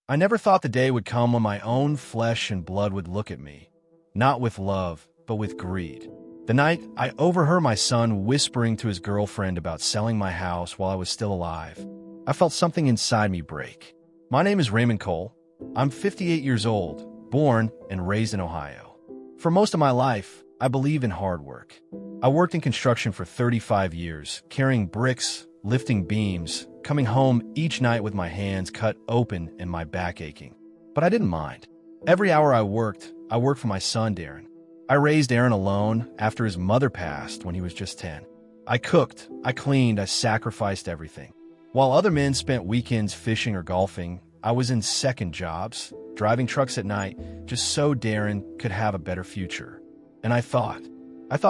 I never thought the day would come when my own flesh and blood would look at me, not with love, but with greed. The night I overheard my son whispering to his girlfriend about selling my house while I was still alive, I felt something inside me break. My name is Raymond Cole. I'm 58 years old, born and raised in Ohio. For most of my life, I believe in hard work. I worked in construction for 35 years, carrying bricks, lifting beams, coming home each night with my hands cut open and my back aching. But I didn't mind. Every hour I worked for my son, Darren. I raised Aaron alone after his mother passed when he was just 10. I cooked, I cleaned, I sacrificed everything. While other men spent weekends fishing or golfing, I was in second jobs, driving trucks at night, just so Darren could have a better future. And I thought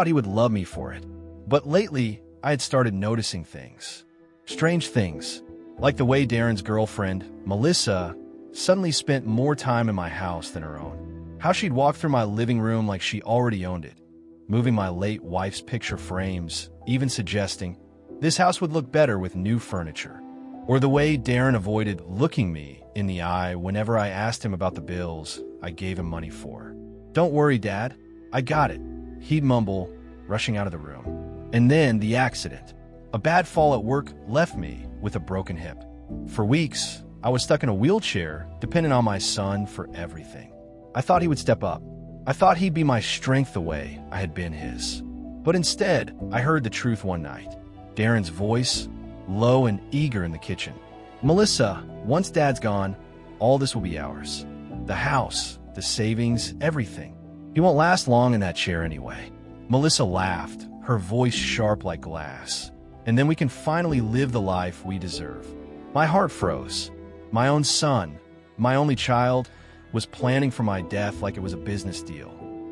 he would love me for it. But lately, I had started noticing things. Strange things, like the way Darren's girlfriend, Melissa, suddenly spent more time in my house than her own. How she'd walk through my living room like she already owned it, moving my late wife's picture frames, even suggesting this house would look better with new furniture. Or the way Darren avoided looking me in the eye whenever I asked him about the bills I gave him money for. "Don't worry, Dad. I got it," he'd mumble, rushing out of the room. And then the accident. A bad fall at work left me with a broken hip. For weeks, I was stuck in a wheelchair, dependent on my son for everything. I thought he would step up. I thought he'd be my strength the way I had been his. But instead, I heard the truth one night. Darren's voice, low and eager in the kitchen. "Melissa, once Dad's gone, all this will be ours. The house, the savings, everything. He won't last long in that chair anyway." Melissa laughed, her voice sharp like glass. "And then we can finally live the life we deserve." My heart froze. My own son, my only child, was planning for my death like it was a business deal.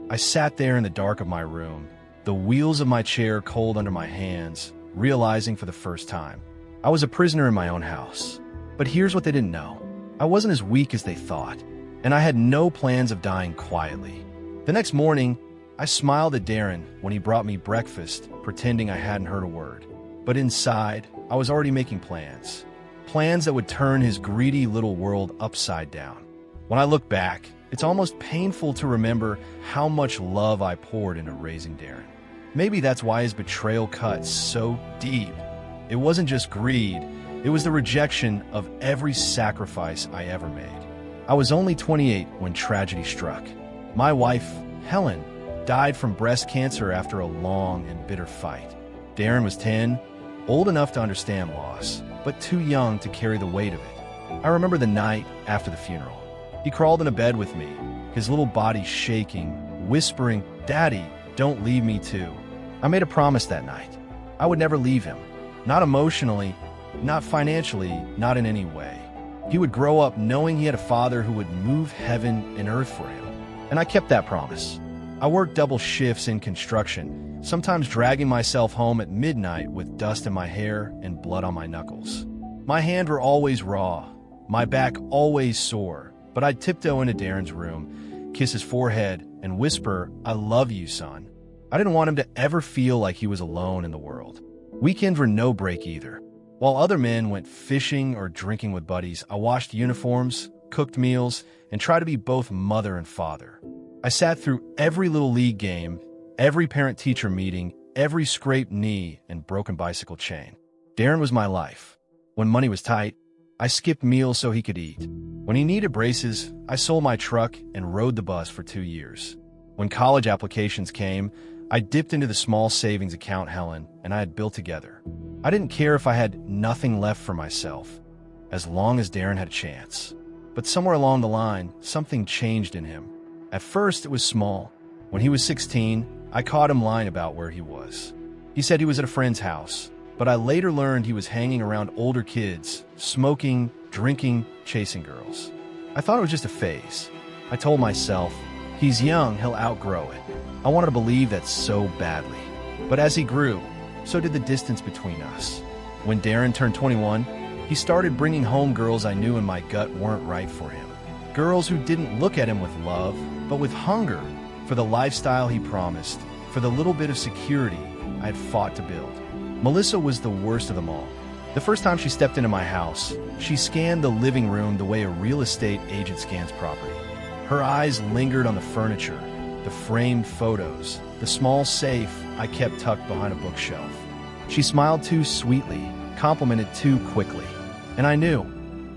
I sat there in the dark of my room, the wheels of my chair cold under my hands, realizing for the first time I was a prisoner in my own house. But here's what they didn't know. I wasn't as weak as they thought, and I had no plans of dying quietly. The next morning, I smiled at Darren when he brought me breakfast, pretending I hadn't heard a word. But inside, I was already making plans. Plans that would turn his greedy little world upside down. When I look back, it's almost painful to remember how much love I poured into raising Darren. Maybe that's why his betrayal cut so deep. It wasn't just greed, it was the rejection of every sacrifice I ever made. I was only 28 when tragedy struck. My wife, Helen, died from breast cancer after a long and bitter fight. Darren was 10, old enough to understand loss, but too young to carry the weight of it. I remember the night after the funeral. He crawled into bed with me, his little body shaking, whispering, "Daddy, don't leave me too." I made a promise that night. I would never leave him. Not emotionally, not financially, not in any way. He would grow up knowing he had a father who would move heaven and earth for him. And I kept that promise. I worked double shifts in construction, sometimes dragging myself home at midnight with dust in my hair and blood on my knuckles. My hands were always raw, my back always sore. But I'd tiptoe into Darren's room, kiss his forehead, and whisper, "I love you, son." I didn't want him to ever feel like he was alone in the world. Weekends were no break either. While other men went fishing or drinking with buddies, I washed uniforms, cooked meals, and tried to be both mother and father. I sat through every little league game, every parent-teacher meeting, every scraped knee and broken bicycle chain. Darren was my life. When money was tight, I skipped meals so he could eat. When he needed braces, I sold my truck and rode the bus for 2 years. When college applications came, I dipped into the small savings account Helen and I had built together. I didn't care if I had nothing left for myself, as long as Darren had a chance. But somewhere along the line, something changed in him. At first, it was small. When he was 16, I caught him lying about where he was. He said he was at a friend's house, but I later learned he was hanging around older kids, smoking, drinking, chasing girls. I thought it was just a phase. I told myself, he's young, he'll outgrow it. I wanted to believe that so badly. But as he grew, so did the distance between us. When Darren turned 21, he started bringing home girls I knew in my gut weren't right for him. Girls who didn't look at him with love, but with hunger for the lifestyle he promised, for the little bit of security I had fought to build. Melissa was the worst of them all. The first time she stepped into my house, she scanned the living room the way a real estate agent scans property. Her eyes lingered on the furniture, the framed photos, the small safe I kept tucked behind a bookshelf. She smiled too sweetly, complimented too quickly. And I knew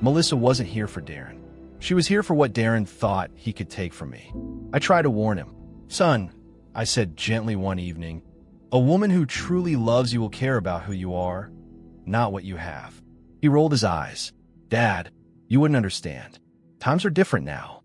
Melissa wasn't here for Darren. She was here for what Darren thought he could take from me. I tried to warn him. "Son," I said gently one evening, "a woman who truly loves you will care about who you are, not what you have." He rolled his eyes. "Dad, you wouldn't understand. Times are different now."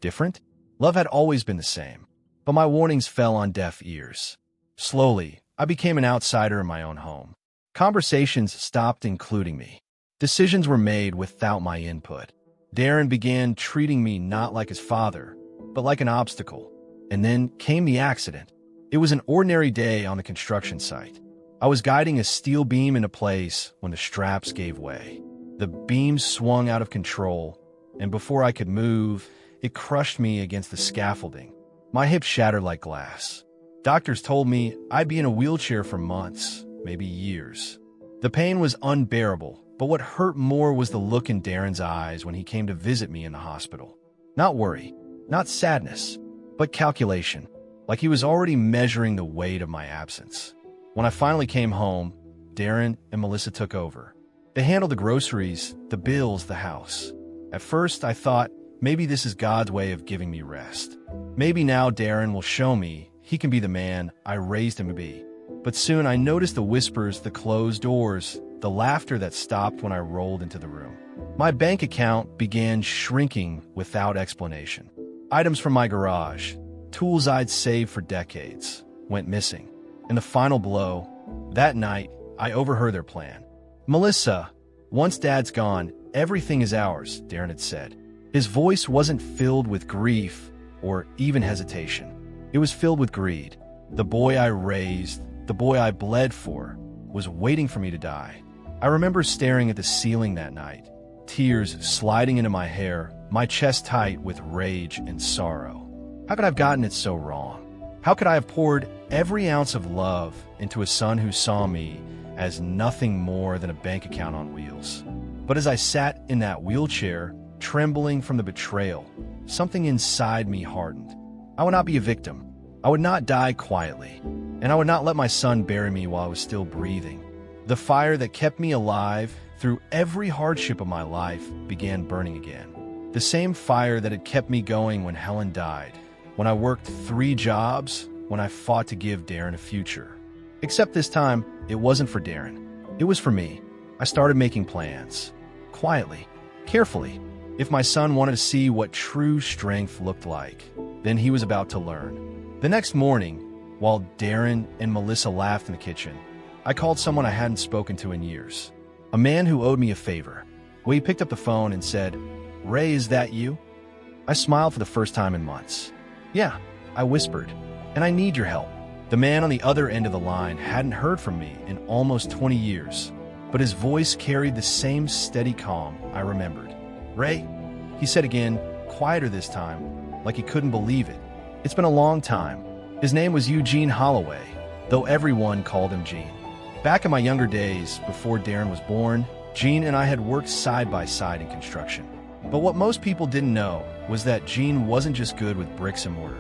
Different? Love had always been the same, but my warnings fell on deaf ears. Slowly, I became an outsider in my own home. Conversations stopped including me. Decisions were made without my input. Darren began treating me not like his father, but like an obstacle. And then came the accident. It was an ordinary day on the construction site. I was guiding a steel beam into place when the straps gave way. The beam swung out of control, and before I could move, it crushed me against the scaffolding. My hip shattered like glass. Doctors told me I'd be in a wheelchair for months, maybe years. The pain was unbearable, but what hurt more was the look in Darren's eyes when he came to visit me in the hospital. Not worry, not sadness, but calculation, like he was already measuring the weight of my absence. When I finally came home, Darren and Melissa took over. They handled the groceries, the bills, the house. At first, I thought, maybe this is God's way of giving me rest. Maybe now Darren will show me he can be the man I raised him to be. But soon I noticed the whispers, the closed doors, the laughter that stopped when I rolled into the room. My bank account began shrinking without explanation. Items from my garage, tools I'd saved for decades, went missing. And the final blow, that night, I overheard their plan. "Melissa, once Dad's gone, everything is ours," Darren had said. His voice wasn't filled with grief or even hesitation. It was filled with greed. The boy I raised, the boy I bled for, was waiting for me to die. I remember staring at the ceiling that night, tears sliding into my hair, my chest tight with rage and sorrow. How could I have gotten it so wrong? How could I have poured every ounce of love into a son who saw me as nothing more than a bank account on wheels? But as I sat in that wheelchair, trembling from the betrayal, something inside me hardened. I would not be a victim. I would not die quietly. And I would not let my son bury me while I was still breathing. The fire that kept me alive through every hardship of my life began burning again. The same fire that had kept me going when Helen died, when I worked 3 jobs, when I fought to give Darren a future. Except this time, it wasn't for Darren. It was for me. I started making plans. Quietly, carefully. If my son wanted to see what true strength looked like, then he was about to learn. The next morning, while Darren and Melissa laughed in the kitchen, I called someone I hadn't spoken to in years. A man who owed me a favor. Well, he picked up the phone and said, "Ray, is that you?" I smiled for the first time in months. "Yeah," I whispered, "and I need your help." The man on the other end of the line hadn't heard from me in almost 20 years, but his voice carried the same steady calm I remembered. "Ray," he said again, quieter this time, like he couldn't believe it. "It's been a long time." His name was Eugene Holloway, though everyone called him Gene. Back in my younger days, before Darren was born, Gene and I had worked side by side in construction. But what most people didn't know was that Gene wasn't just good with bricks and mortar.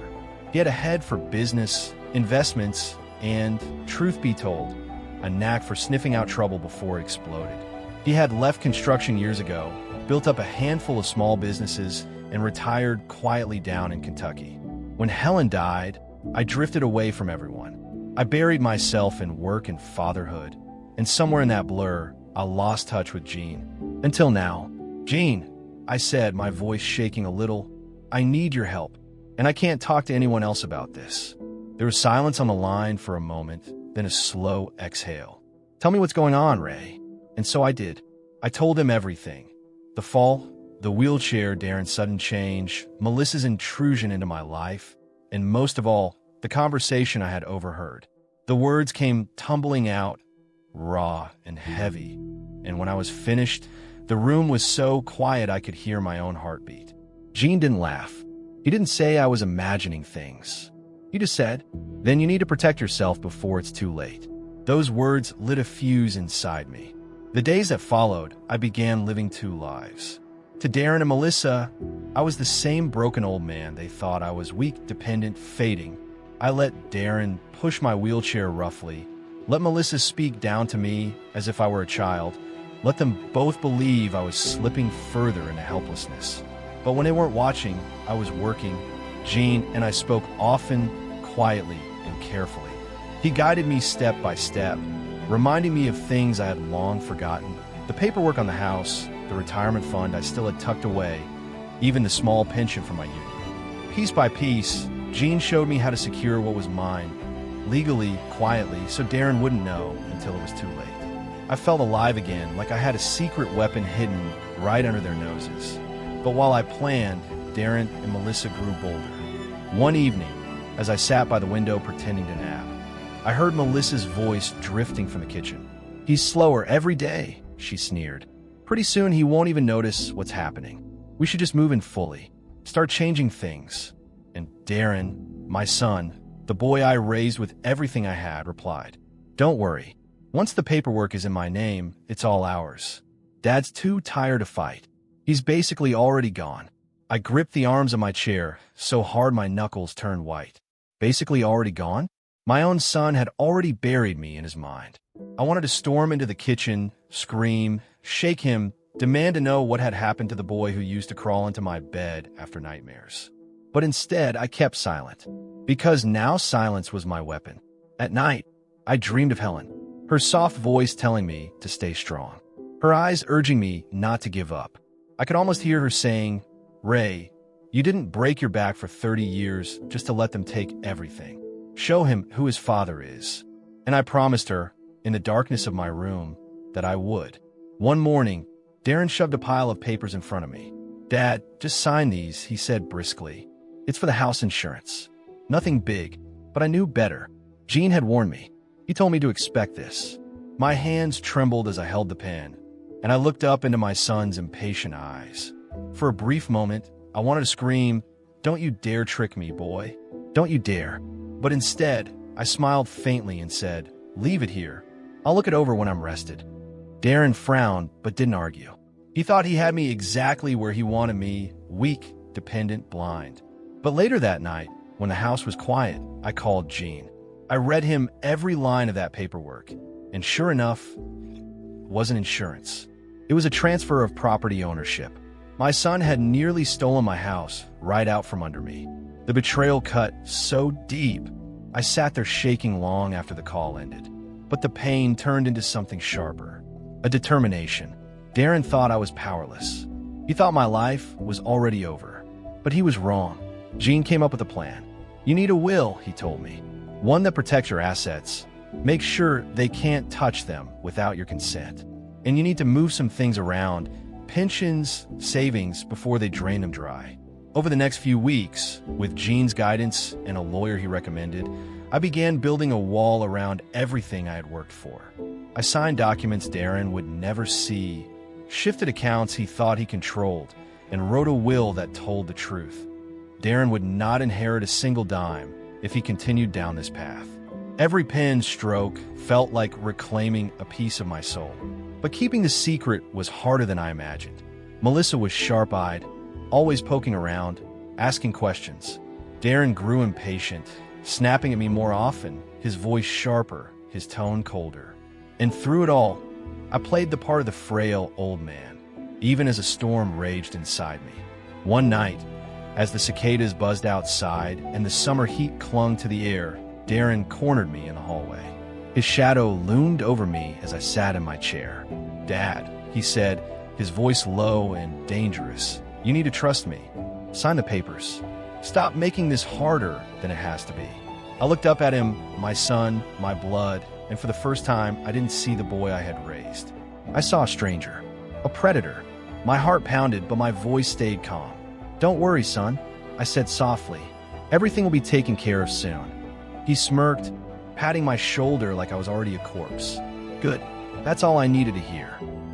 He had a head for business, investments, and, truth be told, a knack for sniffing out trouble before it exploded. He had left construction years ago, built up a handful of small businesses, and retired quietly down in Kentucky. When Helen died, I drifted away from everyone. I buried myself in work and fatherhood, and somewhere in that blur, I lost touch with Gene. Until now. "Gene," I said, my voice shaking a little, "I need your help, and I can't talk to anyone else about this." There was silence on the line for a moment, then a slow exhale. "Tell me what's going on, Ray." And so I did. I told him everything. The fall, the wheelchair, Darren's sudden change, Melissa's intrusion into my life, and most of all, the conversation I had overheard. The words came tumbling out, raw and heavy, and when I was finished, the room was so quiet I could hear my own heartbeat. Gene didn't laugh. He didn't say I was imagining things. He just said, "Then you need to protect yourself before it's too late." Those words lit a fuse inside me. The days that followed, I began living two lives. To Darren and Melissa, I was the same broken old man they thought I was: weak, dependent, fading. I let Darren push my wheelchair roughly, let Melissa speak down to me as if I were a child, let them both believe I was slipping further into helplessness. But when they weren't watching, I was working. Gene and I spoke often, quietly, and carefully. He guided me step by step, reminding me of things I had long forgotten: the paperwork on the house, the retirement fund I still had tucked away, even the small pension from my youth. Piece by piece, Gene showed me how to secure what was mine, legally, quietly, so Darren wouldn't know until it was too late. I felt alive again, like I had a secret weapon hidden right under their noses. But while I planned, Darren and Melissa grew bolder. One evening, as I sat by the window pretending to nap, I heard Melissa's voice drifting from the kitchen. "He's slower every day," she sneered. "Pretty soon he won't even notice what's happening. We should just move in fully, start changing things." And Darren, my son, the boy I raised with everything I had, replied, "Don't worry. Once the paperwork is in my name, it's all ours. Dad's too tired to fight. He's basically already gone." I gripped the arms of my chair so hard my knuckles turned white. Basically already gone? My own son had already buried me in his mind. I wanted to storm into the kitchen, scream, shake him, demand to know what had happened to the boy who used to crawl into my bed after nightmares. But instead, I kept silent, because now silence was my weapon. At night, I dreamed of Helen, her soft voice telling me to stay strong, her eyes urging me not to give up. I could almost hear her saying, "Ray, you didn't break your back for 30 years just to let them take everything. Show him who his father is." And I promised her, in the darkness of my room, that I would. One morning, Darren shoved a pile of papers in front of me. "Dad, just sign these," he said briskly. "It's for the house insurance. Nothing big, but I knew better. Gene had warned me. He told me to expect this." My hands trembled as I held the pen, and I looked up into my son's impatient eyes. For a brief moment, I wanted to scream, "Don't you dare trick me, boy. Don't you dare." But instead, I smiled faintly and said, "Leave it here. I'll look it over when I'm rested." Darren frowned, but didn't argue. He thought he had me exactly where he wanted me: weak, dependent, blind. But later that night, when the house was quiet, I called Gene. I read him every line of that paperwork, and sure enough, it wasn't insurance. It was a transfer of property ownership. My son had nearly stolen my house right out from under me. The betrayal cut so deep, I sat there shaking long after the call ended. But the pain turned into something sharper, a determination. Darren thought I was powerless. He thought my life was already over. But he was wrong. Gene came up with a plan. "You need a will," he told me. "One that protects your assets. Make sure they can't touch them without your consent. And you need to move some things around, pensions, savings, before they drain them dry." Over the next few weeks, with Gene's guidance and a lawyer he recommended, I began building a wall around everything I had worked for. I signed documents Darren would never see, shifted accounts he thought he controlled, and wrote a will that told the truth. Darren would not inherit a single dime if he continued down this path. Every pen stroke felt like reclaiming a piece of my soul. But keeping the secret was harder than I imagined. Melissa was sharp-eyed, always poking around, asking questions. Darren grew impatient, snapping at me more often, his voice sharper, his tone colder. And through it all, I played the part of the frail old man, even as a storm raged inside me. One night, as the cicadas buzzed outside and the summer heat clung to the air, Darren cornered me in the hallway. His shadow loomed over me as I sat in my chair. "Dad," he said, his voice low and dangerous, "you need to trust me. Sign the papers. Stop making this harder than it has to be." I looked up at him, my son, my blood, and for the first time, I didn't see the boy I had raised. I saw a stranger, a predator. My heart pounded, but my voice stayed calm. "Don't worry, son," I said softly. "Everything will be taken care of soon." He smirked, patting my shoulder like I was already a corpse. "Good. That's all I needed to hear."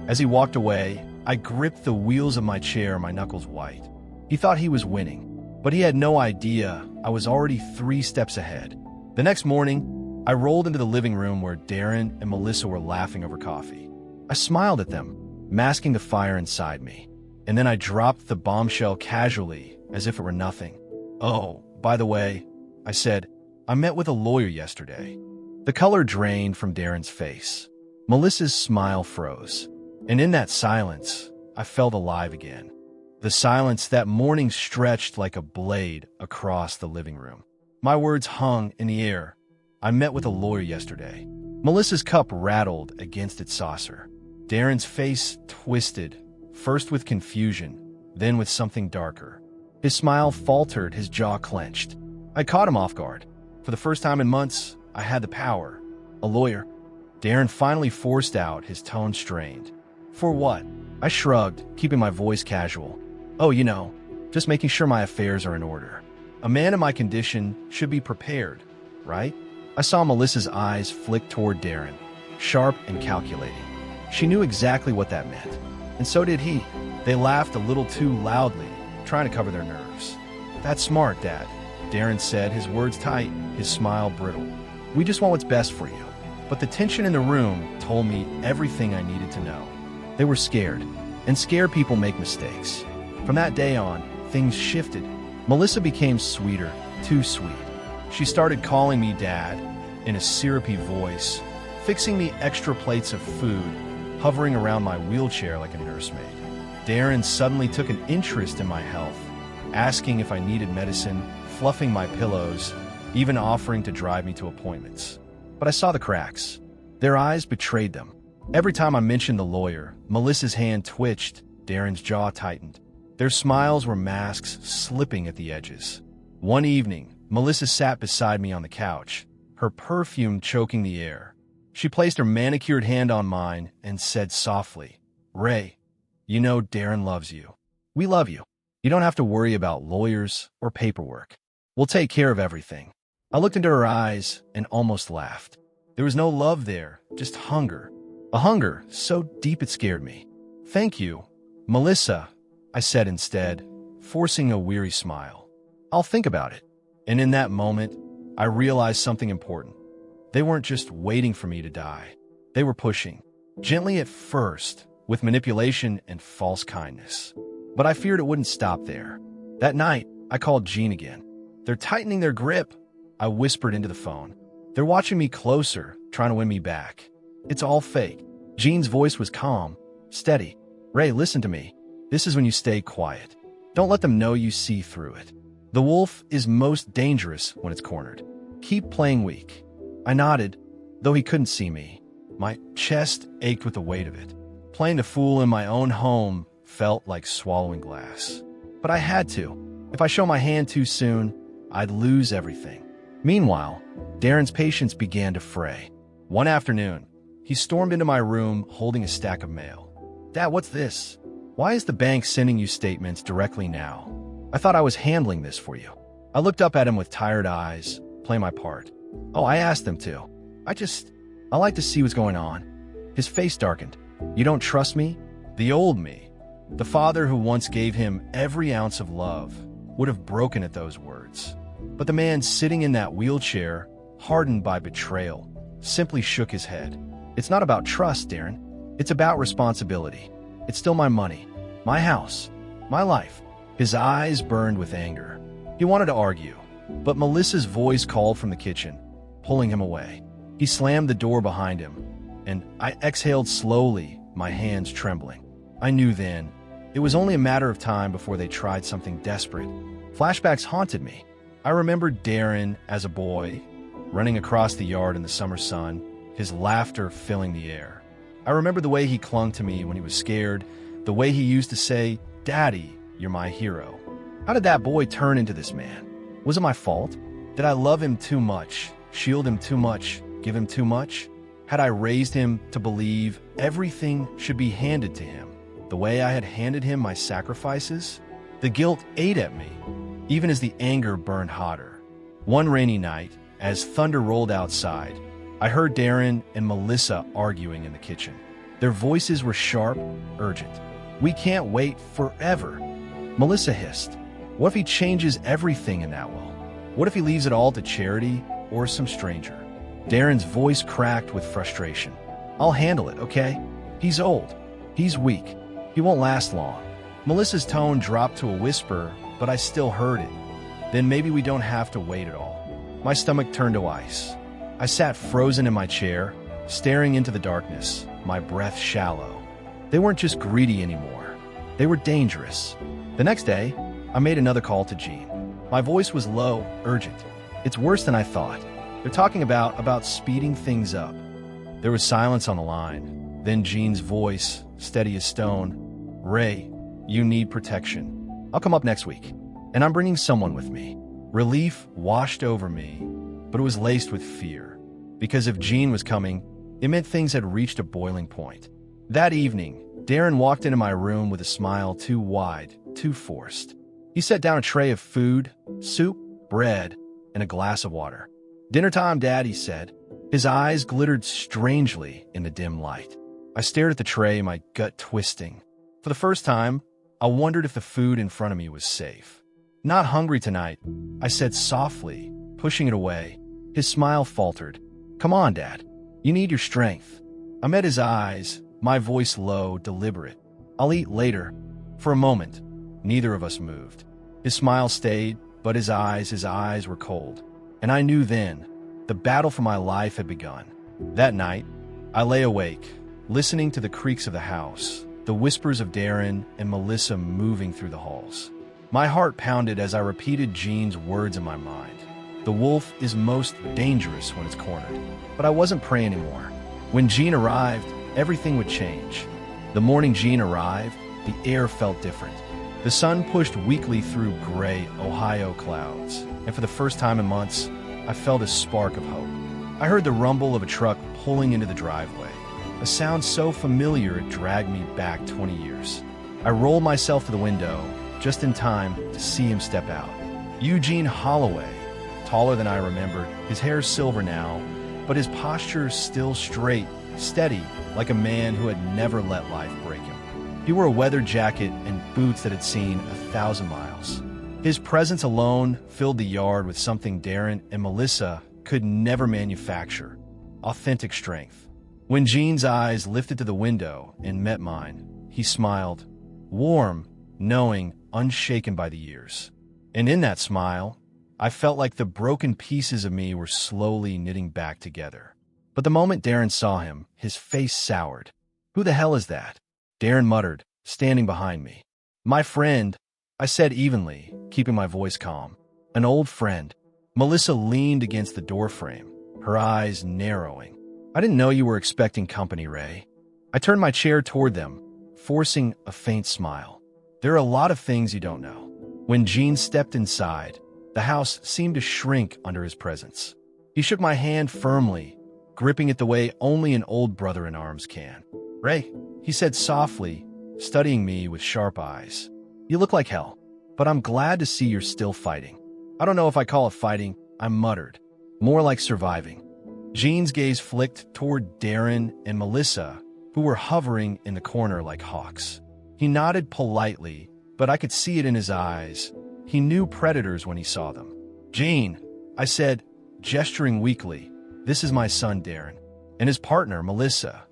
As he walked away, I gripped the wheels of my chair, my knuckles white. He thought he was winning, but he had no idea I was already 3 steps ahead. The next morning, I rolled into the living room where Darren and Melissa were laughing over coffee. I smiled at them, masking the fire inside me. And then I dropped the bombshell casually, as if it were nothing. "Oh, by the way," I said, "I met with a lawyer yesterday." The color drained from Darren's face. Melissa's smile froze. And in that silence, I felt alive again. The silence that morning stretched like a blade across the living room. My words hung in the air. "I met with a lawyer yesterday." Melissa's cup rattled against its saucer. Darren's face twisted, first with confusion, then with something darker. His smile faltered, his jaw clenched. I caught him off guard. For the first time in months, I had the power. "A lawyer?" Darren finally forced out, his tone strained. "For what?" I shrugged, keeping my voice casual. "Oh, just making sure my affairs are in order. A man in my condition should be prepared, right?" I saw Melissa's eyes flick toward Darren, sharp and calculating. She knew exactly what that meant, and so did he. They laughed a little too loudly, trying to cover their nerves. "That's smart, Dad," Darren said, his words tight, his smile brittle. "We just want what's best for you." But the tension in the room told me everything I needed to know. They were scared, and scared people make mistakes. From that day on, things shifted. Melissa became sweeter, too sweet. She started calling me Dad in a syrupy voice, fixing me extra plates of food, hovering around my wheelchair like a nursemaid. Darren suddenly took an interest in my health, asking if I needed medicine, fluffing my pillows, even offering to drive me to appointments. But I saw the cracks. Their eyes betrayed them. Every time I mentioned the lawyer, Melissa's hand twitched, Darren's jaw tightened. Their smiles were masks slipping at the edges. One evening, Melissa sat beside me on the couch, her perfume choking the air. She placed her manicured hand on mine and said softly, "Ray, Darren loves you. We love you. You don't have to worry about lawyers or paperwork. We'll take care of everything." I looked into her eyes and almost laughed. There was no love there, just hunger. A hunger so deep it scared me. "Thank you, Melissa," I said instead, forcing a weary smile. "I'll think about it." And in that moment, I realized something important. They weren't just waiting for me to die. They were pushing, gently at first, with manipulation and false kindness. But I feared it wouldn't stop there. That night, I called Jean again. "They're tightening their grip," I whispered into the phone. "They're watching me closer, trying to win me back. It's all fake." Jean's voice was calm, steady. "Ray, listen to me. This is when you stay quiet. Don't let them know you see through it. The wolf is most dangerous when it's cornered. Keep playing weak." I nodded, though he couldn't see me. My chest ached with the weight of it. Playing the fool in my own home felt like swallowing glass. But I had to. If I show my hand too soon, I'd lose everything. Meanwhile, Darren's patience began to fray. One afternoon, he stormed into my room holding a stack of mail. "Dad, what's this? Why is the bank sending you statements directly now? I thought I was handling this for you." I looked up at him with tired eyes, playing my part. "Oh, I asked them to. I like to see what's going on." His face darkened. "You don't trust me?" The old me, the father who once gave him every ounce of love, would have broken at those words. But the man sitting in that wheelchair, hardened by betrayal, simply shook his head. "It's not about trust, Darren. It's about responsibility. It's still my money, my house, my life." His eyes burned with anger. He wanted to argue, but Melissa's voice called from the kitchen, pulling him away. He slammed the door behind him, and I exhaled slowly, my hands trembling. I knew then, it was only a matter of time before they tried something desperate. Flashbacks haunted me. I remembered Darren as a boy, running across the yard in the summer sun, his laughter filling the air. I remembered the way he clung to me when he was scared, the way he used to say, "Daddy, you're my hero." How did that boy turn into this man? Was it my fault? Did I love him too much, shield him too much, give him too much? Had I raised him to believe everything should be handed to him, the way I had handed him my sacrifices? The guilt ate at me, even as the anger burned hotter. One rainy night, as thunder rolled outside, I heard Darren and Melissa arguing in the kitchen. Their voices were sharp, urgent. "We can't wait forever," Melissa hissed. "What if he changes everything in that will? What if he leaves it all to charity or some stranger?" Darren's voice cracked with frustration. "I'll handle it, okay? He's old. He's weak. He won't last long. Melissa's tone dropped to a whisper, but I still heard it. Then maybe we don't have to wait at all. My stomach turned to ice. I sat frozen in my chair, staring into the darkness, my breath shallow. They weren't just greedy anymore. They were dangerous. The next day, I made another call to Jean. My voice was low, urgent. It's worse than I thought. They're talking about speeding things up. There was silence on the line. Then Jean's voice, steady as stone. Ray, you need protection. I'll come up next week. And I'm bringing someone with me. Relief washed over me, but it was laced with fear. Because if Jean was coming, it meant things had reached a boiling point. That evening, Darren walked into my room with a smile too wide, too forced. He set down a tray of food, soup, bread, and a glass of water. "Dinner time, Dad," he said. His eyes glittered strangely in the dim light. I stared at the tray, my gut twisting. For the first time, I wondered if the food in front of me was safe. "Not hungry tonight," I said softly, pushing it away. His smile faltered. "Come on, Dad. You need your strength." I met his eyes, my voice low, deliberate. "I'll eat later." For a moment, neither of us moved. His smile stayed, but his eyes were cold. And I knew then, the battle for my life had begun. That night, I lay awake, listening to the creaks of the house, the whispers of Darren and Melissa moving through the halls. My heart pounded as I repeated Jean's words in my mind. The wolf is most dangerous when it's cornered. But I wasn't prey anymore. When Jean arrived, everything would change. The morning Jean arrived, the air felt different. The sun pushed weakly through gray Ohio clouds, and for the first time in months, I felt a spark of hope. I heard the rumble of a truck pulling into the driveway, a sound so familiar it dragged me back 20 years. I rolled myself to the window, just in time to see him step out. Eugene Holloway, taller than I remembered, his hair silver now, but his posture still straight, steady, like a man who had never let life break him. He wore a weather jacket and boots that had seen 1,000 miles. His presence alone filled the yard with something Darren and Melissa could never manufacture: authentic strength. When Jean's eyes lifted to the window and met mine, he smiled, warm, knowing, unshaken by the years. And in that smile, I felt like the broken pieces of me were slowly knitting back together. But the moment Darren saw him, his face soured. "Who the hell is that?" Darren muttered, standing behind me. "My friend," I said evenly, keeping my voice calm. "An old friend." Melissa leaned against the doorframe, her eyes narrowing. "I didn't know you were expecting company, Ray." I turned my chair toward them, forcing a faint smile. "There are a lot of things you don't know." When Jean stepped inside, the house seemed to shrink under his presence. He shook my hand firmly, gripping it the way only an old brother-in-arms can. "Ray," he said softly, studying me with sharp eyes. "You look like hell, but I'm glad to see you're still fighting." "I don't know if I call it fighting," I muttered. "More like surviving." Jean's gaze flicked toward Darren and Melissa, who were hovering in the corner like hawks. He nodded politely, but I could see it in his eyes. He knew predators when he saw them. "Jean," I said, gesturing weakly, "this is my son Darren, and his partner Melissa."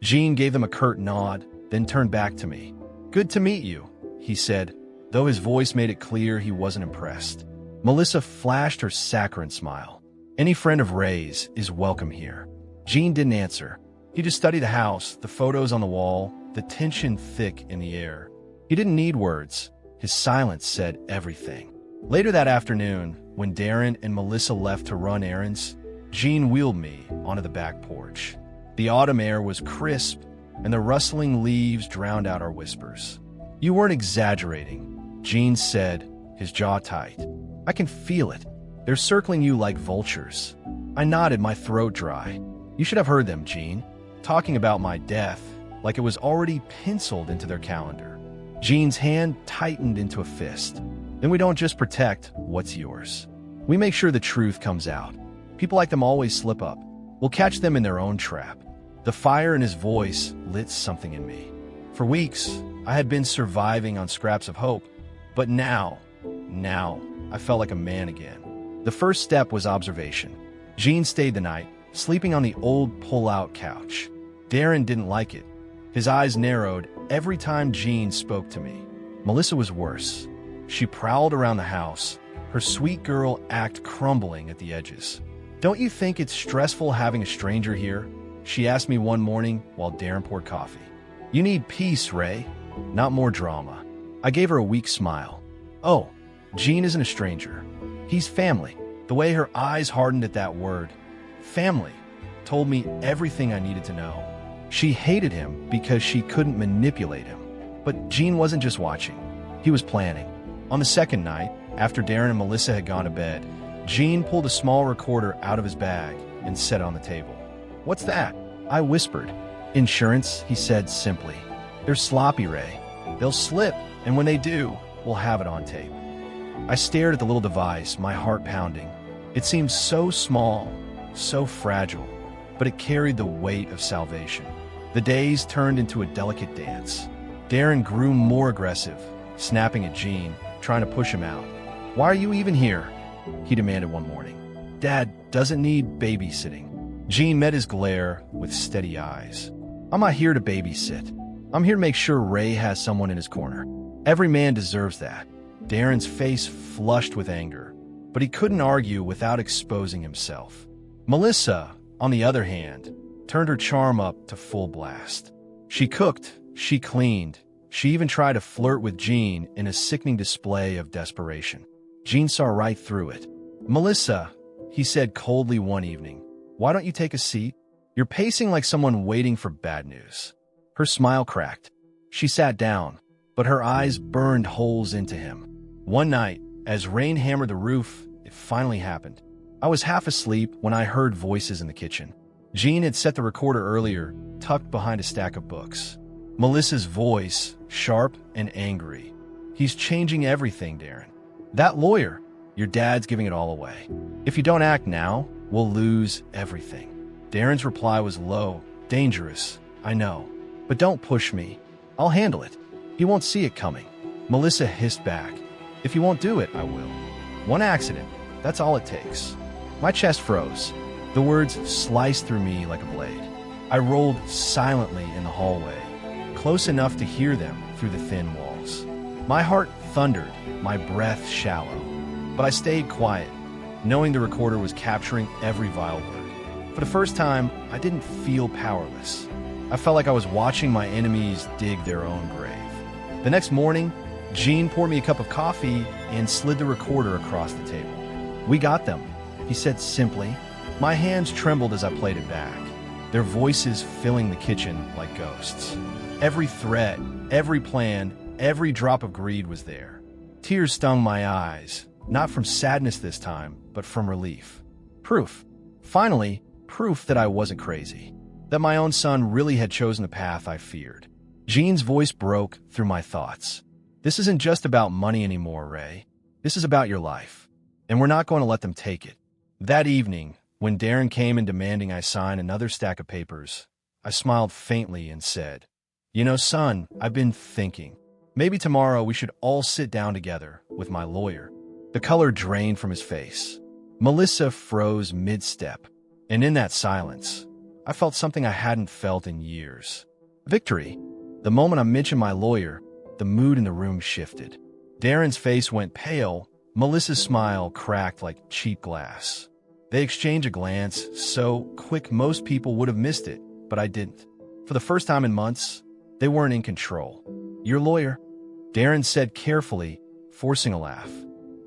Jean gave them a curt nod, then turned back to me. "Good to meet you," he said, though his voice made it clear he wasn't impressed. Melissa flashed her saccharine smile. "Any friend of Ray's is welcome here." Jean didn't answer. He just studied the house, the photos on the wall, the tension thick in the air. He didn't need words. His silence said everything. Later that afternoon, when Darren and Melissa left to run errands, Jean wheeled me onto the back porch. The autumn air was crisp, and the rustling leaves drowned out our whispers. "You weren't exaggerating," Jean said, his jaw tight. "I can feel it. They're circling you like vultures." I nodded, my throat dry. "You should have heard them, Jean, talking about my death, like it was already penciled into their calendar." Jean's hand tightened into a fist. "Then we don't just protect what's yours. We make sure the truth comes out. People like them always slip up. We'll catch them in their own trap." The fire in his voice lit something in me. For weeks, I had been surviving on scraps of hope, but now, I felt like a man again. The first step was observation. Jean stayed the night, sleeping on the old pull-out couch. Darren didn't like it. His eyes narrowed every time Jean spoke to me. Melissa was worse. She prowled around the house, her sweet girl act crumbling at the edges. "Don't you think it's stressful having a stranger here?" she asked me one morning while Darren poured coffee. "You need peace, Ray, not more drama." I gave her a weak smile. "Oh, Jean isn't a stranger. He's family." The way her eyes hardened at that word, family, told me everything I needed to know. She hated him because she couldn't manipulate him. But Jean wasn't just watching. He was planning. On the second night, after Darren and Melissa had gone to bed, Jean pulled a small recorder out of his bag and set it on the table. "What's that?" I whispered. "Insurance," he said simply. "They're sloppy, Ray. They'll slip, and when they do, we'll have it on tape." I stared at the little device, my heart pounding. It seemed so small, so fragile, but it carried the weight of salvation. The days turned into a delicate dance. Darren grew more aggressive, snapping at Jean, trying to push him out. "Why are you even here?" he demanded one morning. "Dad doesn't need babysitting." Jean met his glare with steady eyes. "I'm not here to babysit. I'm here to make sure Ray has someone in his corner. Every man deserves that." Darren's face flushed with anger, but he couldn't argue without exposing himself. Melissa, on the other hand, turned her charm up to full blast. She cooked, she cleaned, she even tried to flirt with Jean in a sickening display of desperation. Jean saw right through it. "Melissa," he said coldly one evening, "why don't you take a seat? You're pacing like someone waiting for bad news." Her smile cracked. She sat down, but her eyes burned holes into him. One night, as rain hammered the roof, it finally happened. I was half asleep when I heard voices in the kitchen. Jean had set the recorder earlier, tucked behind a stack of books. Melissa's voice, sharp and angry. "He's changing everything, Darren. That lawyer, your dad's giving it all away. If you don't act now, we'll lose everything." Darren's reply was low, dangerous, "I know. But don't push me. I'll handle it. He won't see it coming." Melissa hissed back, "If you won't do it, I will. One accident, that's all it takes." My chest froze. The words sliced through me like a blade. I rolled silently in the hallway, close enough to hear them through the thin walls. My heart thundered, my breath shallow. But I stayed quiet, knowing the recorder was capturing every vile word. For the first time, I didn't feel powerless. I felt like I was watching my enemies dig their own grave. The next morning, Jean poured me a cup of coffee and slid the recorder across the table. "We got them," he said simply. My hands trembled as I played it back, their voices filling the kitchen like ghosts. Every threat, every plan, every drop of greed was there. Tears stung my eyes, not from sadness this time, but from relief. Proof. Finally, proof that I wasn't crazy, that my own son really had chosen the path I feared. Jean's voice broke through my thoughts. "This isn't just about money anymore, Ray. This is about your life, and we're not going to let them take it." That evening, when Darren came in demanding I sign another stack of papers, I smiled faintly and said, "You know, son, I've been thinking. Maybe tomorrow we should all sit down together with my lawyer." The color drained from his face. Melissa froze mid-step, and in that silence, I felt something I hadn't felt in years. Victory. The moment I mentioned my lawyer, the mood in the room shifted. Darren's face went pale. Melissa's smile cracked like cheap glass. They exchanged a glance so quick most people would have missed it, but I didn't. For the first time in months, they weren't in control. "Your lawyer," Darren said carefully, forcing a laugh.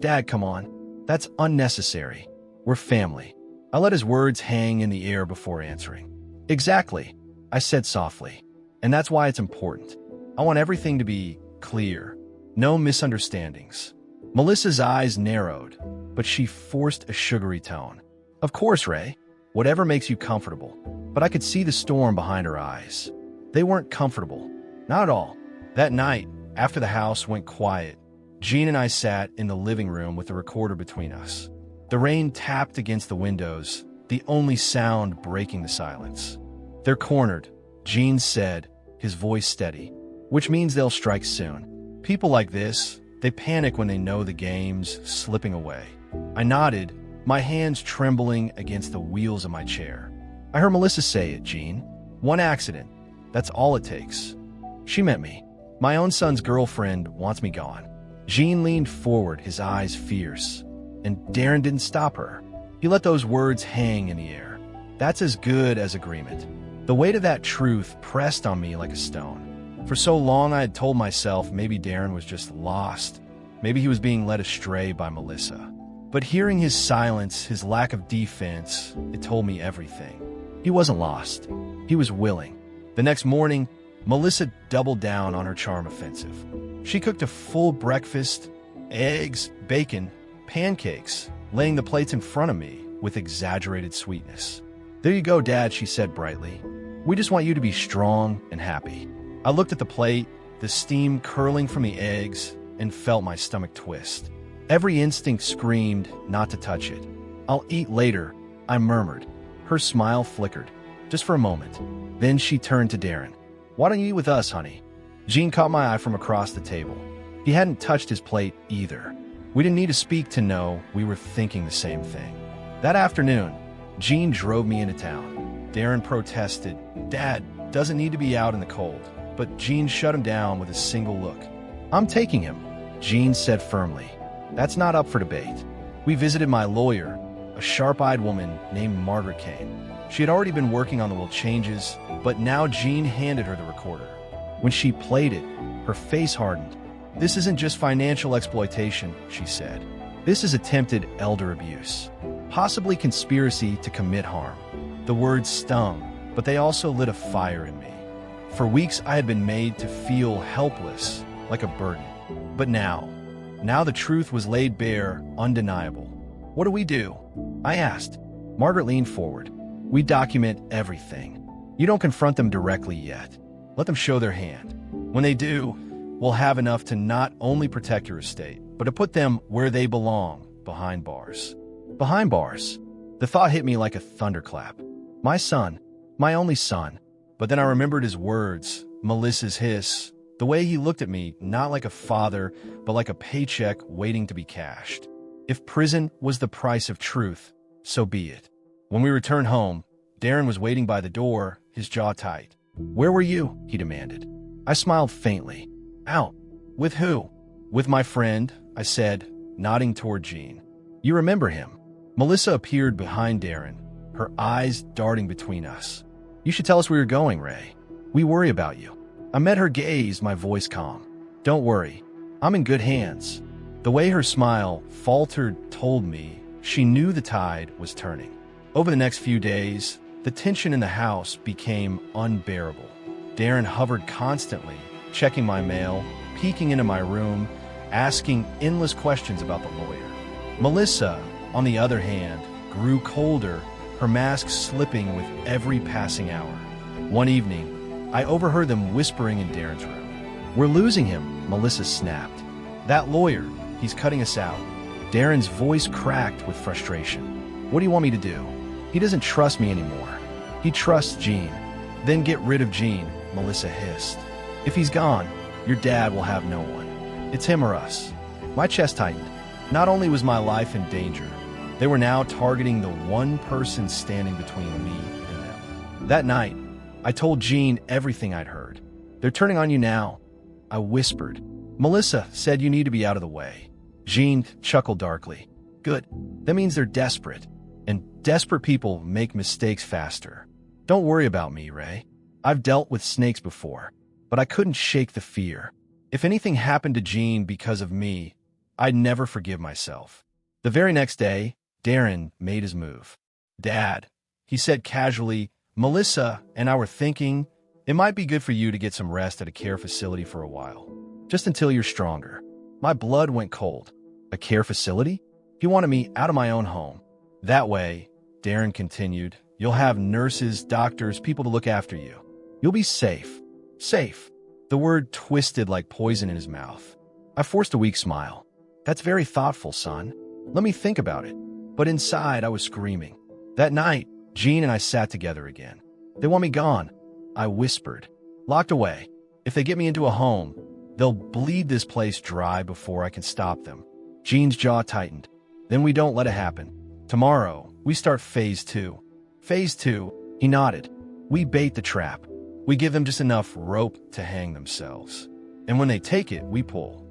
"Dad, come on. That's unnecessary. We're family." I let his words hang in the air before answering. "Exactly," I said softly. "And that's why it's important. I want everything to be clear. No misunderstandings." Melissa's eyes narrowed, but she forced a sugary tone. "Of course, Ray. Whatever makes you comfortable." But I could see the storm behind her eyes. They weren't comfortable. Not at all. That night, after the house went quiet, Jean and I sat in the living room with the recorder between us. The rain tapped against the windows, the only sound breaking the silence. "They're cornered," Jean said, his voice steady, "which means they'll strike soon. People like this, they panic when they know the game's slipping away." I nodded, my hands trembling against the wheels of my chair. "I heard Melissa say it, Jean. One accident. That's all it takes. She meant me. My own son's girlfriend wants me gone. Jean leaned forward, his eyes fierce. And Darren didn't stop her. He let those words hang in the air. That's as good as agreement. The weight of that truth pressed on me like a stone. For so long I had told myself maybe Darren was just lost. Maybe he was being led astray by Melissa. But hearing his silence, his lack of defense, it told me everything. He wasn't lost. He was willing. The next morning, Melissa doubled down on her charm offensive. She cooked a full breakfast, eggs, bacon, pancakes, laying the plates in front of me with exaggerated sweetness. "There you go, Dad," she said brightly. "We just want you to be strong and happy." I looked at the plate, the steam curling from the eggs, and felt my stomach twist. Every instinct screamed not to touch it. "I'll eat later," I murmured. Her smile flickered, just for a moment. Then she turned to Darren. "Why don't you eat with us, honey?" Jean caught my eye from across the table. He hadn't touched his plate either. We didn't need to speak to know we were thinking the same thing. That afternoon, Jean drove me into town. Darren protested. "Dad doesn't need to be out in the cold." But Jean shut him down with a single look. "I'm taking him," Jean said firmly. "That's not up for debate." We visited my lawyer, a sharp-eyed woman named Margaret Kane. She had already been working on the will changes, but now Jean handed her the recorder. When she played it, her face hardened. "This isn't just financial exploitation," she said. "This is attempted elder abuse, possibly conspiracy to commit harm." The words stung, but they also lit a fire in me. For weeks I had been made to feel helpless, like a burden. But now the truth was laid bare, undeniable. "What do we do?" I asked. Margaret leaned forward. "We document everything. You don't confront them directly yet. Let them show their hand. When they do, we'll have enough to not only protect your estate, but to put them where they belong, behind bars." Behind bars? The thought hit me like a thunderclap. My son, my only son. But then I remembered his words, Melissa's hiss, the way he looked at me, not like a father, but like a paycheck waiting to be cashed. If prison was the price of truth, so be it. When we returned home, Darren was waiting by the door, his jaw tight. "Where were you?" he demanded. I smiled faintly. "Out." "With who?" "With my friend," I said, nodding toward Jean. "You remember him?" Melissa appeared behind Darren, her eyes darting between us. "You should tell us where you're going, Ray. We worry about you." I met her gaze, my voice calm. "Don't worry. I'm in good hands." The way her smile faltered told me she knew the tide was turning. Over the next few days, the tension in the house became unbearable. Darren hovered constantly, checking my mail, peeking into my room, asking endless questions about the lawyer. Melissa, on the other hand, grew colder, her mask slipping with every passing hour. One evening, I overheard them whispering in Darren's room. "We're losing him," Melissa snapped. "That lawyer, he's cutting us out." Darren's voice cracked with frustration. "What do you want me to do?" "He doesn't trust me anymore. He trusts Jean." "Then get rid of Jean," Melissa hissed. "If he's gone, your dad will have no one. It's him or us." My chest tightened. Not only was my life in danger, they were now targeting the one person standing between me and them. That night, I told Jean everything I'd heard. "They're turning on you now," I whispered. "Melissa said you need to be out of the way." Jean chuckled darkly. "Good. That means they're desperate. And desperate people make mistakes faster. Don't worry about me, Ray. I've dealt with snakes before, but I couldn't shake the fear. If anything happened to Jean because of me, I'd never forgive myself." The very next day, Darren made his move. "Dad," he said casually, "Melissa and I were thinking it might be good for you to get some rest at a care facility for a while, just until you're stronger." My blood went cold. A care facility? He wanted me out of my own home. "That way," Darren continued, "you'll have nurses, doctors, people to look after you. You'll be safe." Safe. The word twisted like poison in his mouth. I forced a weak smile. "That's very thoughtful, son. Let me think about it." But inside, I was screaming. That night, Jean and I sat together again. "They want me gone," I whispered. "Locked away. If they get me into a home, they'll bleed this place dry before I can stop them." Jean's jaw tightened. "Then we don't let it happen. Tomorrow, we start phase 2. Phase 2, he nodded. We bait the trap. We give them just enough rope to hang themselves. And when they take it, we pull.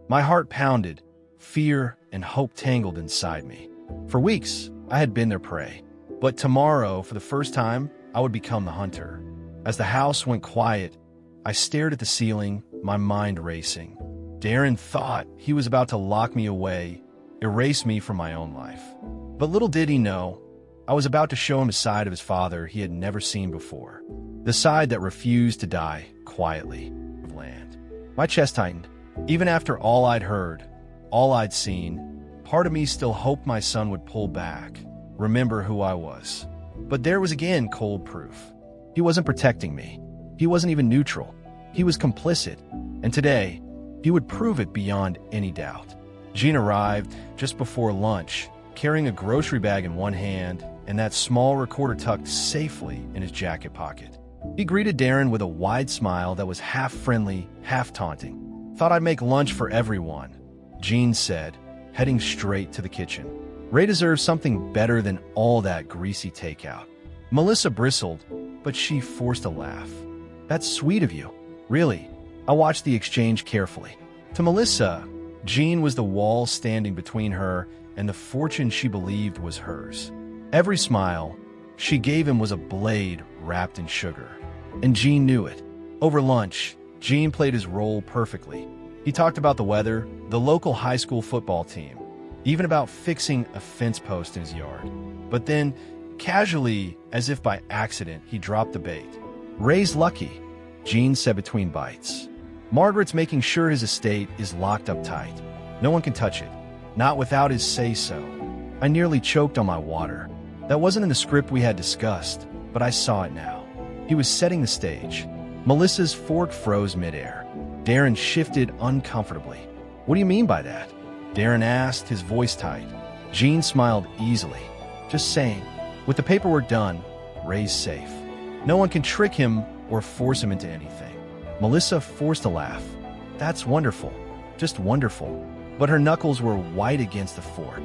My heart pounded, fear and hope tangled inside me. For weeks, I had been their prey. But tomorrow, for the first time, I would become the hunter. As the house went quiet, I stared at the ceiling, my mind racing. Darren thought he was about to lock me away, erase me from my own life. But little did he know, I was about to show him a side of his father he had never seen before. The side that refused to die quietly of land. My chest tightened. Even after all I'd heard, all I'd seen, part of me still hoped my son would pull back, remember who I was. But there was again cold proof. He wasn't protecting me. He wasn't even neutral. He was complicit. And today, he would prove it beyond any doubt. Gene arrived just before lunch, carrying a grocery bag in one hand and that small recorder tucked safely in his jacket pocket. He greeted Darren with a wide smile that was half friendly, half taunting. "Thought I'd make lunch for everyone," Gene said, heading straight to the kitchen. "Ray deserves something better than all that greasy takeout." Melissa bristled, but she forced a laugh. "That's sweet of you. Really." I watched the exchange carefully. To Melissa, Gene was the wall standing between her and the fortune she believed was hers. Every smile she gave him was a blade wrapped in sugar. And Gene knew it. Over lunch, Gene played his role perfectly. He talked about the weather, the local high school football team, even about fixing a fence post in his yard. But then, casually, as if by accident, he dropped the bait. "Ray's lucky," Gene said between bites. "Margaret's making sure his estate is locked up tight. No one can touch it, not without his say-so." I nearly choked on my water. That wasn't in the script we had discussed, but I saw it now. He was setting the stage. Melissa's fork froze midair. Darren shifted uncomfortably. "What do you mean by that?" Darren asked, his voice tight. Gene smiled easily. "Just saying, with the paperwork done, Ray's safe. No one can trick him or force him into anything." Melissa forced a laugh. "That's wonderful, just wonderful." But her knuckles were white against the fork.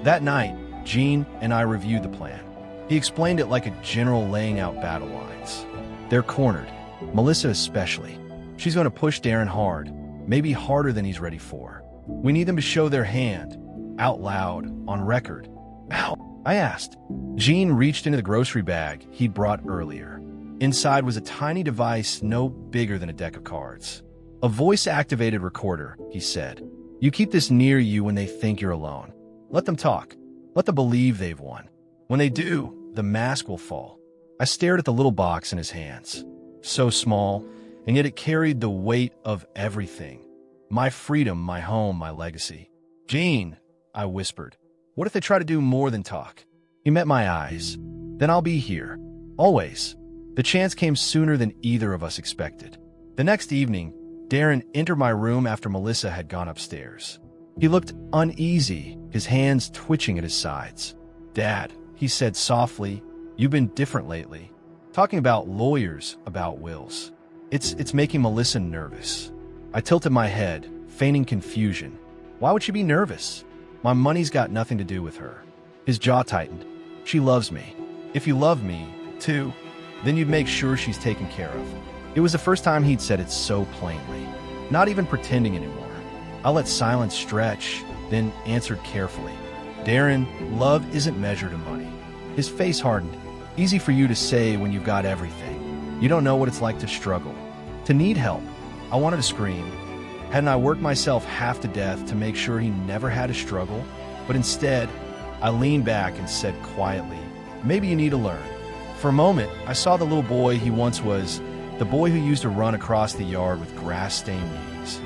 That night, Gene and I reviewed the plan. He explained it like a general laying out battle lines. They're cornered, Melissa especially. She's going to push Darren hard, maybe harder than he's ready for. We need them to show their hand, out loud, on record. "Ow," I asked. Gene reached into the grocery bag he'd brought earlier. Inside was a tiny device no bigger than a deck of cards. "A voice-activated recorder," he said. "You keep this near you when they think you're alone. Let them talk. Let them believe they've won. When they do, the mask will fall." I stared at the little box in his hands. So small, and yet it carried the weight of everything. My freedom, my home, my legacy. "Gene," I whispered, "what if they try to do more than talk?" He met my eyes. "Then I'll be here. Always." The chance came sooner than either of us expected. The next evening, Darren entered my room after Melissa had gone upstairs. He looked uneasy, his hands twitching at his sides. "Dad," he said softly, "you've been different lately. Talking about lawyers, about wills. It's making Melissa nervous." I tilted my head, feigning confusion. "Why would she be nervous? My money's got nothing to do with her." His jaw tightened. "She loves me. If you love me, too, then you'd make sure she's taken care of." It was the first time he'd said it so plainly, not even pretending anymore. I let silence stretch, then answered carefully. "Darren, love isn't measured in money." His face hardened. "Easy for you to say when you've got everything. You don't know what it's like to struggle, to need help." I wanted to scream. Hadn't I worked myself half to death to make sure he never had to struggle? But instead, I leaned back and said quietly, "Maybe you need to learn." For a moment, I saw the little boy he once was, the boy who used to run across the yard with grass-stained knees,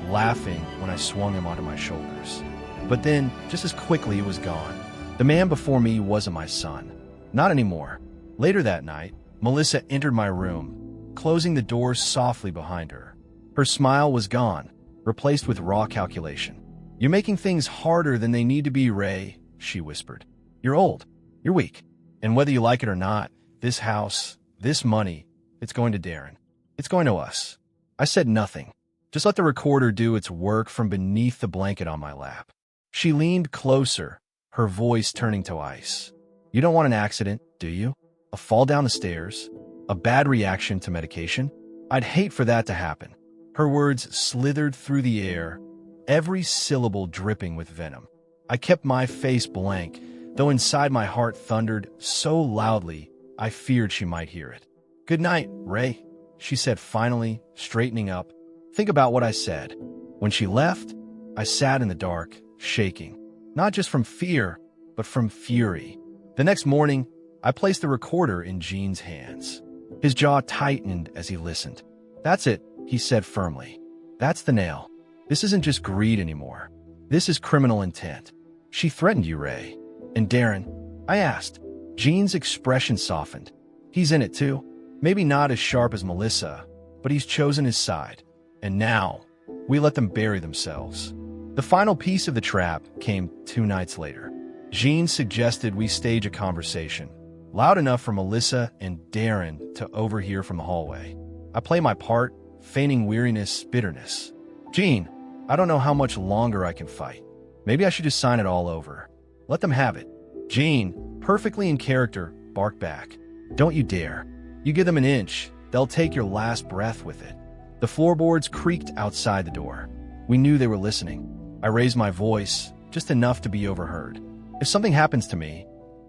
laughing when I swung him onto my shoulders. But then, just as quickly, it was gone. The man before me wasn't my son. Not anymore. Later that night, Melissa entered my room, closing the door softly behind her. Her smile was gone, replaced with raw calculation. "You're making things harder than they need to be, Ray," she whispered. "You're old. You're weak. And whether you like it or not, this house, this money, it's going to Darren. It's going to us." I said nothing. Just let the recorder do its work from beneath the blanket on my lap. She leaned closer, her voice turning to ice. "You don't want an accident, do you? A fall down the stairs? A bad reaction to medication? I'd hate for that to happen. Her words slithered through the air, every syllable dripping with venom. I kept my face blank, though inside my heart thundered so loudly I feared she might hear it. "Good night, Ray," she said finally, straightening up. "Think about what I said." When she left, I sat in the dark, shaking, not just from fear, but from fury. The next morning, I placed the recorder in Gene's hands. His jaw tightened as he listened. "That's it," he said firmly. "That's the nail. This isn't just greed anymore. This is criminal intent. She threatened you, Ray." "And Darren?" I asked. Gene's expression softened. "He's in it too. Maybe not as sharp as Melissa, but he's chosen his side. And now, we let them bury themselves." The final piece of the trap came 2 nights later. Gene suggested we stage a conversation, loud enough for Melissa and Darren to overhear from the hallway. I play my part, feigning weariness, bitterness. "Gene, I don't know how much longer I can fight. Maybe I should just sign it all over. Let them have it." Gene, perfectly in character, barked back. "Don't you dare. You give them an inch, they'll take your last breath with it." The floorboards creaked outside the door. We knew they were listening. I raised my voice, just enough to be overheard. "If something happens to me,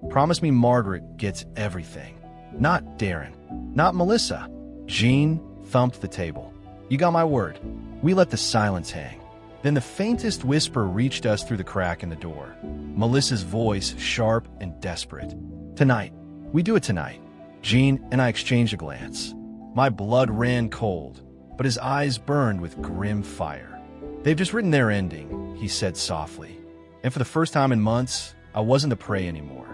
promise me Margaret gets everything. Not Darren. Not Melissa." Gene thumped the table. "You got my word." We let the silence hang. Then the faintest whisper reached us through the crack in the door. Melissa's voice, sharp and desperate. "Tonight. We do it tonight." Gene and I exchanged a glance. My blood ran cold, but his eyes burned with grim fire. "They've just written their ending," he said softly. And for the first time in months, I wasn't the prey anymore.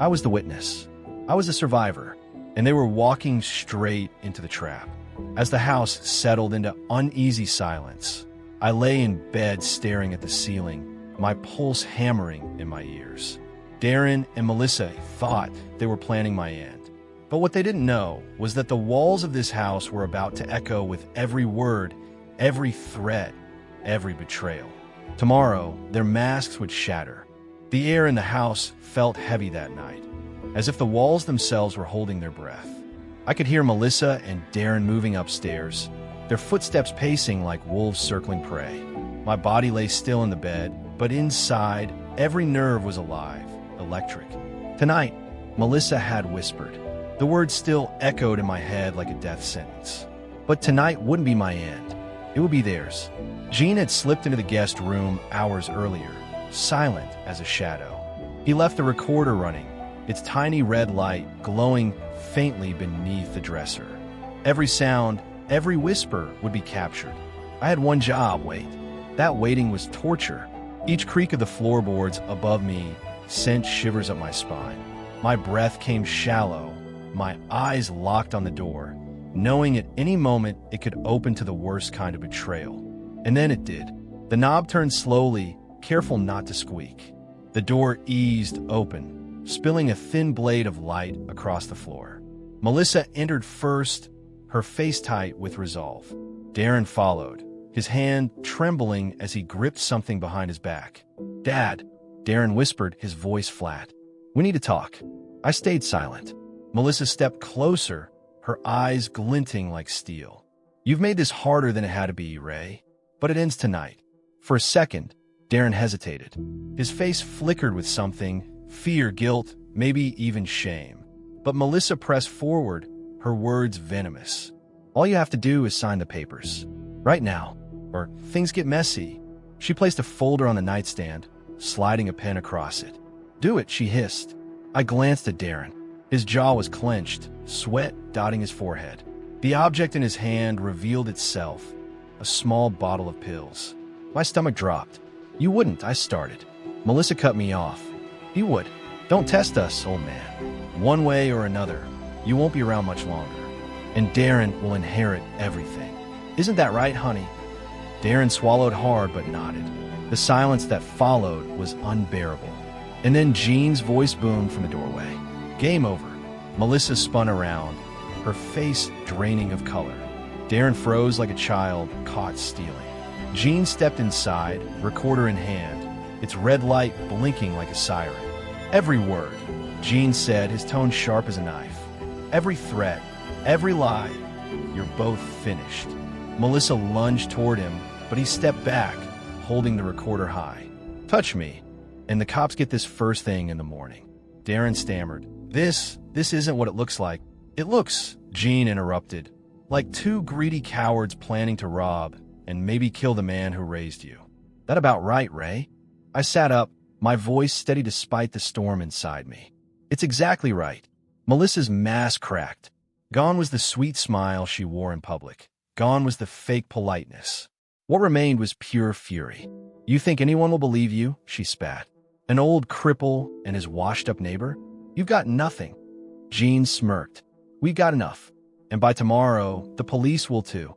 I was the witness. I was the survivor, and they were walking straight into the trap. As the house settled into uneasy silence, I lay in bed staring at the ceiling, my pulse hammering in my ears. Darren and Melissa thought they were planning my end. But what they didn't know was that the walls of this house were about to echo with every word, every threat, every betrayal. Tomorrow, their masks would shatter. The air in the house felt heavy that night, as if the walls themselves were holding their breath. I could hear Melissa and Darren moving upstairs, their footsteps pacing like wolves circling prey. My body lay still in the bed, but inside, every nerve was alive, electric. "Tonight," Melissa had whispered. The words still echoed in my head like a death sentence. But tonight wouldn't be my end. It would be theirs. Gene had slipped into the guest room hours earlier, silent as a shadow. He left the recorder running, its tiny red light glowing faintly beneath the dresser. Every sound, every whisper would be captured. I had one job, wait. That waiting was torture. Each creak of the floorboards above me sent shivers up my spine. My breath came shallow, my eyes locked on the door, knowing at any moment it could open to the worst kind of betrayal. And then it did. The knob turned slowly, careful not to squeak. The door eased open, spilling a thin blade of light across the floor. Melissa entered first, her face tight with resolve. Darren followed, his hand trembling as he gripped something behind his back. "Dad," Darren whispered, his voice flat. "We need to talk." I stayed silent. Melissa stepped closer, her eyes glinting like steel. "You've made this harder than it had to be, Ray, but it ends tonight." For a second, Darren hesitated. His face flickered with something, fear, guilt, maybe even shame. But Melissa pressed forward, her words venomous. "All you have to do is sign the papers. Right now, or things get messy." She placed a folder on the nightstand, sliding a pen across it. "Do it," she hissed. I glanced at Darren. His jaw was clenched, sweat dotting his forehead. The object in his hand revealed itself, a small bottle of pills. My stomach dropped. "You wouldn't," I started. Melissa cut me off. "You would. Don't test us, old man. One way or another, you won't be around much longer. And Darren will inherit everything. Isn't that right, honey?" Darren swallowed hard but nodded. The silence that followed was unbearable. And then Gene's voice boomed from the doorway. "Game over." Melissa spun around, her face draining of color. Darren froze like a child caught stealing. Gene stepped inside, recorder in hand, its red light blinking like a siren. "Every word," Gene said, his tone sharp as a knife. "Every threat, Every lie. You're both finished. Melissa lunged toward him, but he stepped back, holding the recorder high. Touch me, and the cops get this first thing in the morning. Darren stammered. This isn't what it looks like. It looks, Jean interrupted, like two greedy cowards planning to rob and maybe kill the man who raised you. That about right, Ray? I sat up, my voice steady despite the storm inside me. It's exactly right. Melissa's mask cracked. Gone was the sweet smile she wore in public. Gone was the fake politeness. What remained was pure fury. You think anyone will believe you? She spat. An old cripple and his washed-up neighbor? You've got nothing. Jean smirked. We got enough. And by tomorrow, the police will too.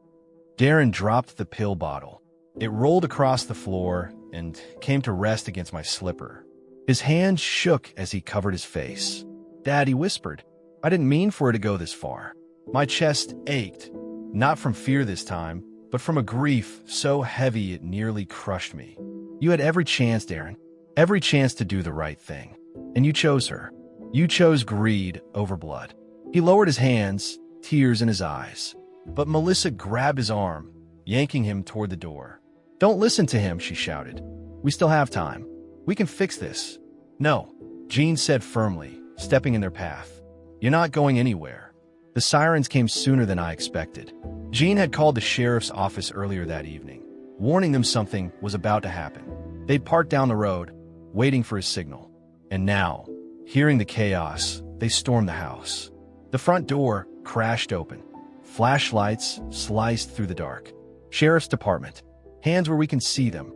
Darren dropped the pill bottle. It rolled across the floor and came to rest against my slipper. His hand shook as he covered his face. Dad, he whispered. I didn't mean for it to go this far. My chest ached, not from fear this time, but from a grief so heavy it nearly crushed me. You had every chance, Darren. Every chance to do the right thing. And you chose her. You chose greed over blood. He lowered his hands, tears in his eyes. But Melissa grabbed his arm, yanking him toward the door. Don't listen to him, she shouted. We still have time. We can fix this. No, Jean said firmly, stepping in their path. You're not going anywhere. The sirens came sooner than I expected. Jean had called the sheriff's office earlier that evening, warning them something was about to happen. They'd parked down the road, waiting for his signal. And now, hearing the chaos, they stormed the house. The front door crashed open. Flashlights sliced through the dark. Sheriff's department. Hands where we can see them.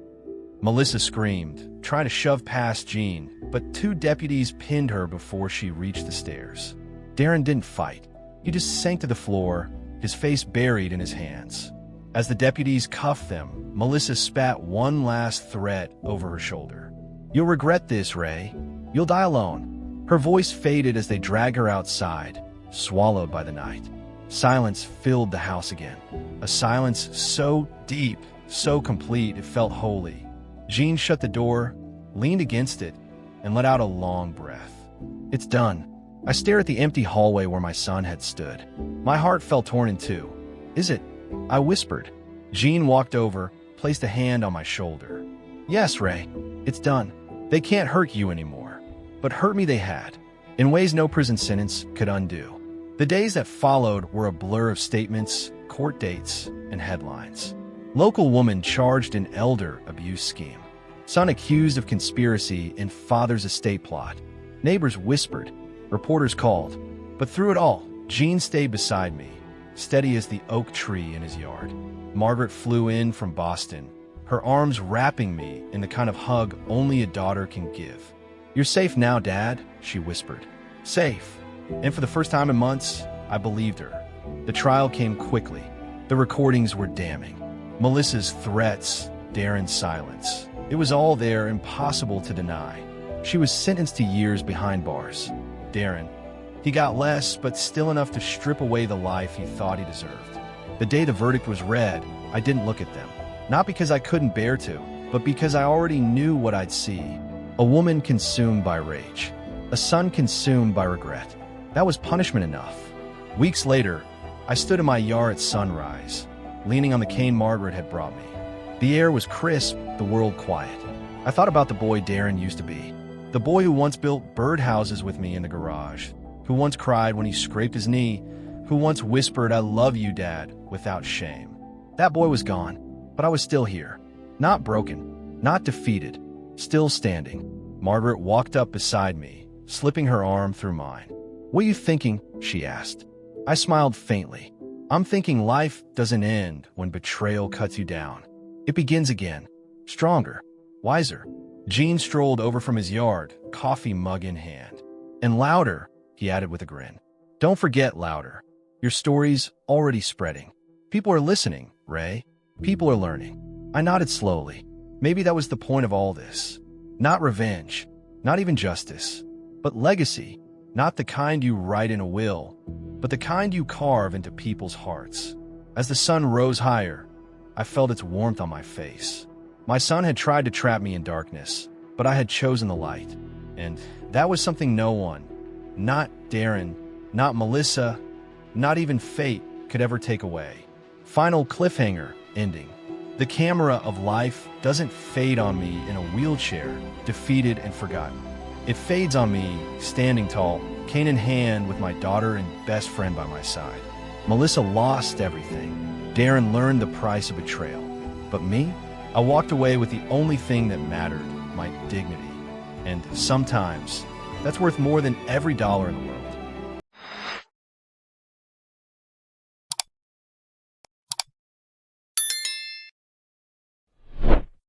Melissa screamed, trying to shove past Jean, but two deputies pinned her before she reached the stairs. Darren didn't fight. He just sank to the floor, his face buried in his hands. As the deputies cuffed them, Melissa spat one last threat over her shoulder. You'll regret this, Ray. You'll die alone. Her voice faded as they dragged her outside, swallowed by the night. Silence filled the house again. A silence so deep, so complete, it felt holy. Jean shut the door, leaned against it, and let out a long breath. It's done. I stare at the empty hallway where my son had stood. My heart felt torn in two. Is it? I whispered. Jean walked over, placed a hand on my shoulder. Yes, Ray, it's done. They can't hurt you anymore. But hurt me they had, in ways no prison sentence could undo. The days that followed were a blur of statements, court dates, and headlines. Local woman charged in elder abuse scheme. Son accused of conspiracy in father's estate plot. Neighbors whispered. Reporters called. But through it all, Jean stayed beside me, steady as the oak tree in his yard. Margaret flew in from Boston, her arms wrapping me in the kind of hug only a daughter can give. You're safe now, Dad, she whispered. Safe. And for the first time in months, I believed her. The trial came quickly. The recordings were damning. Melissa's threats, Darren's silence. It was all there, impossible to deny. She was sentenced to years behind bars. Darren. He got less, but still enough to strip away the life he thought he deserved. The day the verdict was read, I didn't look at them. Not because I couldn't bear to, but because I already knew what I'd see. A woman consumed by rage. A son consumed by regret. That was punishment enough. Weeks later, I stood in my yard at sunrise, leaning on the cane Margaret had brought me. The air was crisp, the world quiet. I thought about the boy Darren used to be. The boy who once built birdhouses with me in the garage, who once cried when he scraped his knee, who once whispered, I love you, Dad, without shame. That boy was gone, but I was still here. Not broken, not defeated, still standing. Margaret walked up beside me, slipping her arm through mine. What are you thinking? She asked. I smiled faintly. I'm thinking life doesn't end when betrayal cuts you down. It begins again, stronger, wiser. Jean strolled over from his yard, coffee mug in hand. And louder, he added with a grin. Don't forget louder. Your story's already spreading. People are listening, Ray. People are learning. I nodded slowly. Maybe that was the point of all this. Not revenge, not even justice, but legacy. Not the kind you write in a will, but the kind you carve into people's hearts. As the sun rose higher, I felt its warmth on my face. My son had tried to trap me in darkness, but I had chosen the light. And that was something no one, not Darren, not Melissa, not even fate could ever take away. Final cliffhanger ending. The camera of life doesn't fade on me in a wheelchair, defeated and forgotten. It fades on me, standing tall, cane in hand with my daughter and best friend by my side. Melissa lost everything. Darren learned the price of betrayal. But me? I walked away with the only thing that mattered, my dignity. And sometimes, that's worth more than every dollar in the world.